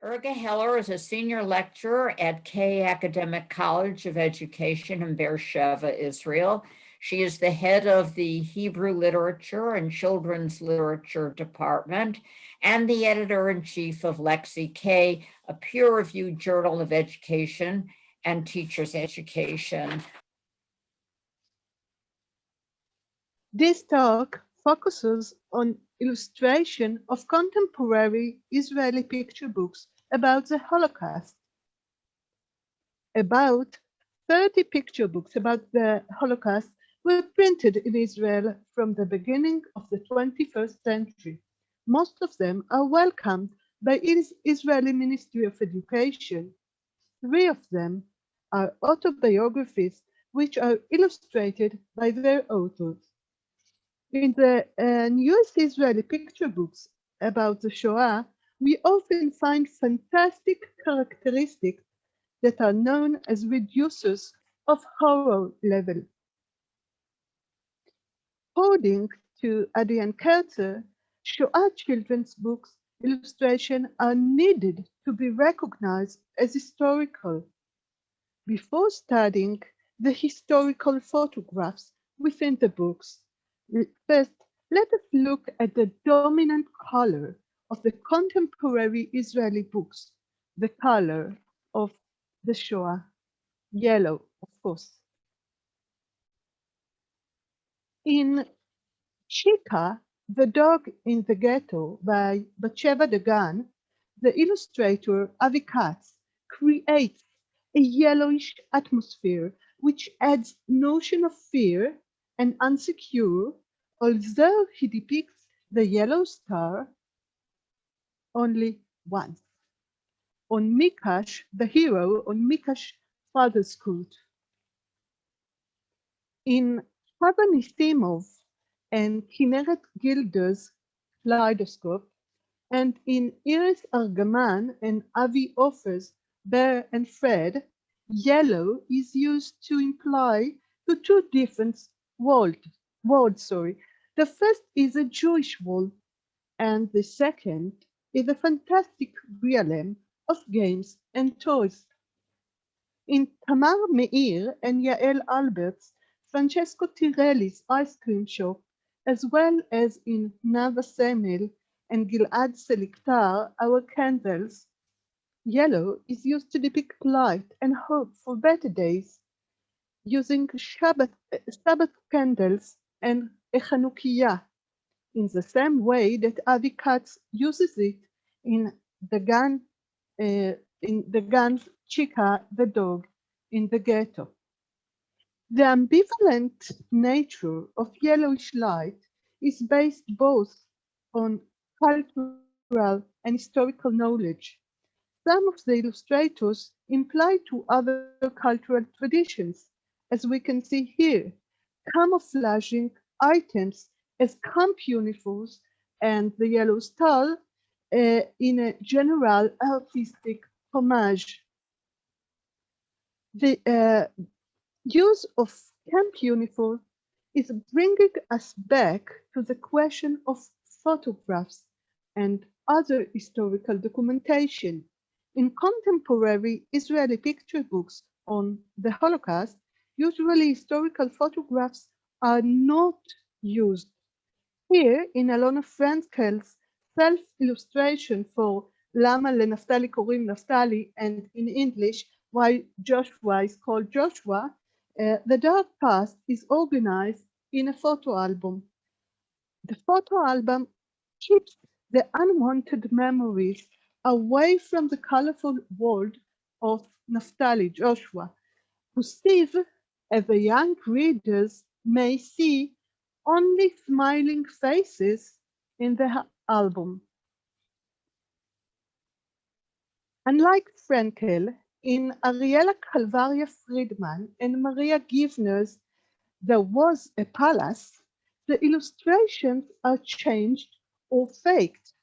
Erga Heller is a senior lecturer at K Academic College of Education in Beersheba, Israel. She is the head of the Hebrew Literature and Children's Literature Department and the editor-in-chief of Lexi K, a peer-reviewed journal of education and teachers' education. This talk focuses on illustration of contemporary Israeli picture books about the Holocaust. About 30 picture books about the Holocaust were printed in Israel from the beginning of the 21st century. Most of them are welcomed by Israeli Ministry of Education. 3 of them are autobiographies which are illustrated by their authors. In the newest Israeli picture books about the Shoah, we often find fantastic characteristics that are known as reducers of horror level. According to Adrian Kerzer, Shoah children's books illustration are needed to be recognized as historical. Before studying the historical photographs within the books, first, let us look at the dominant color of the contemporary Israeli books, the color of the Shoah, yellow, of course. In Chika, the Dog in the Ghetto by Batsheva Dagan, the illustrator Avi Katz creates a yellowish atmosphere which adds notion of fear and insecure, although he depicts the yellow star only once. On Mikash, the hero on Mikash's father's coat. In Chava Nisimov and Kinneret Gilder's Kaleidoscope, and in Iris Argaman and Avi Ofer's Bear and Fred, yellow is used to imply to 2 different worlds. The first is a Jewish world, and the second is a fantastic realm of games and toys. In Tamar Meir and Yael Albert's Francesco Tirelli's Ice Cream Shop, as well as in Nava Semel and Gilad Seliktar, Our Candles, yellow is used to depict light and hope for better days, using Sabbath candles and a Chanukiah, in the same way that Avi Katz uses it in the gun Chika, the Dog in the Ghetto. The ambivalent nature of yellowish light is based both on cultural and historical knowledge. Some of the illustrators imply to other cultural traditions, as we can see here, camouflaging items as camp uniforms and the yellow star in a general artistic homage. The use of camp uniform is bringing us back to the question of photographs and other historical documentation. In contemporary Israeli picture books on the Holocaust, usually historical photographs are not used. Here, in Alona Frankel's self-illustration for Lama leNaftali Korim Naftali, and in English, Why Joshua is Called Joshua, the dark past is organized in a photo album. The photo album keeps the unwanted memories away from the colorful world of Naftali, Joshua, who Steve, as the young readers may see, only smiling faces in the album. Unlike Frankel, in Ariela Calvaria Friedman and Maria Givner's There Was a Palace, the illustrations are changed or faked.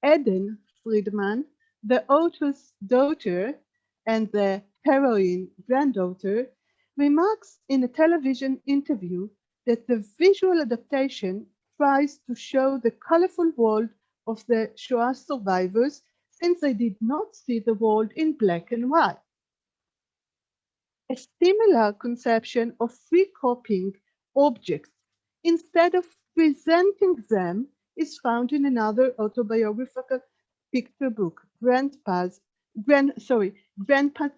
Eden Friedman, the author's daughter and the heroine granddaughter, remarks in a television interview that the visual adaptation tries to show the colorful world of the Shoah survivors since they did not see the world in black and white. A similar conception of free copying objects instead of presenting them is found in another autobiographical picture book, Grandpa's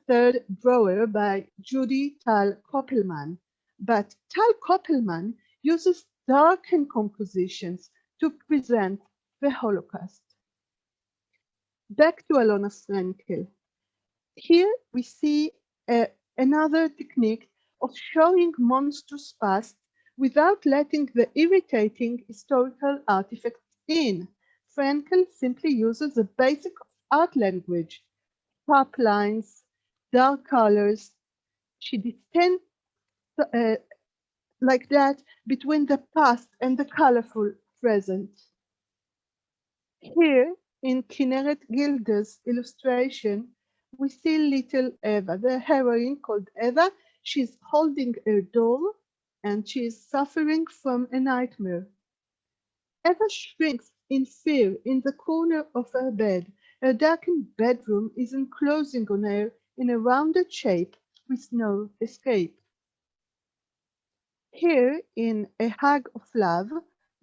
Third Drawer by Judy Tal Koppelman. But Tal Koppelman uses darkened compositions to present the Holocaust. Back to Alona Frenkel. Here we see another technique of showing monstrous past without letting the irritating historical artifacts in. Frenkel simply uses the basic art language, sharp lines, dark colors. She distinguishes like that between the past and the colorful present. Here, in Kinneret Gilder's illustration, we see little Eva, the heroine called Eva. She's holding a doll and she is suffering from a nightmare. Eva shrinks in fear in the corner of her bed. Her darkened bedroom is enclosing on her in a rounded shape with no escape. Here, in A Hug of Love,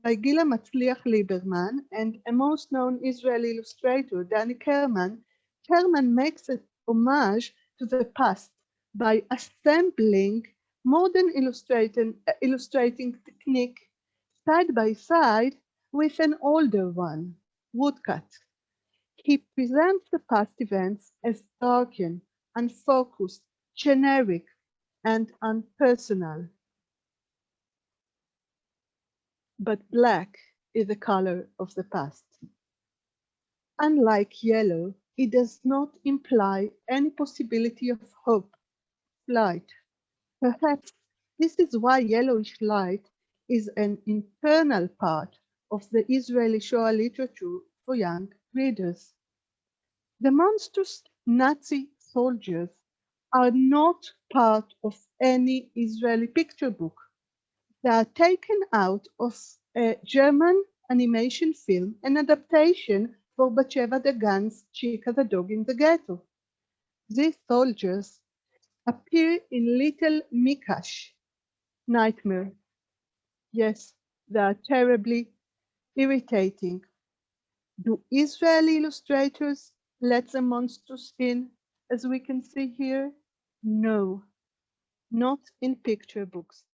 by Gila Matzliach Lieberman and a most known Israeli illustrator, Danny Kerman, Kerman makes an homage to the past by assembling modern illustrating technique side by side with an older one, woodcut. He presents the past events as darkened, unfocused, generic, and unpersonal. But black is the color of the past. Unlike yellow, it does not imply any possibility of hope, light. Perhaps this is why yellowish light is an internal part of the Israeli Shoah literature for young readers. The monstrous Nazi soldiers are not part of any Israeli picture book. They are taken out of a German animation film, an adaptation for Batsheva Dagan's Chica the Dog in the Ghetto. These soldiers appear in Little Mikash, Nightmare. Yes, they are terribly irritating. Do Israeli illustrators let the monsters in, as we can see here? No, not in picture books.